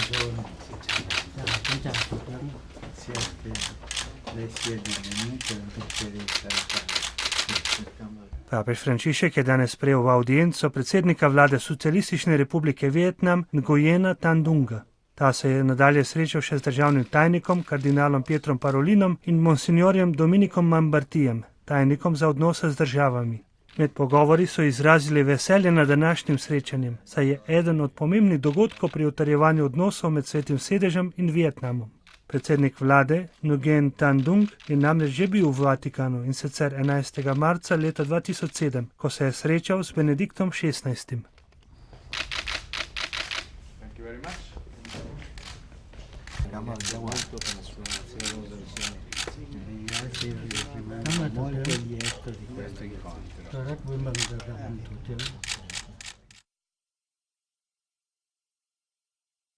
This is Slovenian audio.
Xin chào thủ tướng. Lei sia benvenuto, è un piacere stare qua. Papež Frančišek je danes sprejel v audienco predsednika vlade Socialistične republike Vietnam Nguyena Tan Dunga. Ta se je nadalje srečal še z državnim tajnikom, kardinalom Pietrom Parolinom in monsignorjem Dominikom Mambartijem, tajnikom za odnose z državami. Med pogovori so izrazili veselje nad današnjim srečanjem, saj je eden od pomembnih dogodkov pri utrjevanju odnosov med Svetim sedežem in Vietnamom. Predsednik vlade Nguyen Tan Dung je namreč že bil v Vatikanu in sicer 11. marca leta 2007, ko se je srečal s Benediktom XVI. Molto lieto di questo incontro.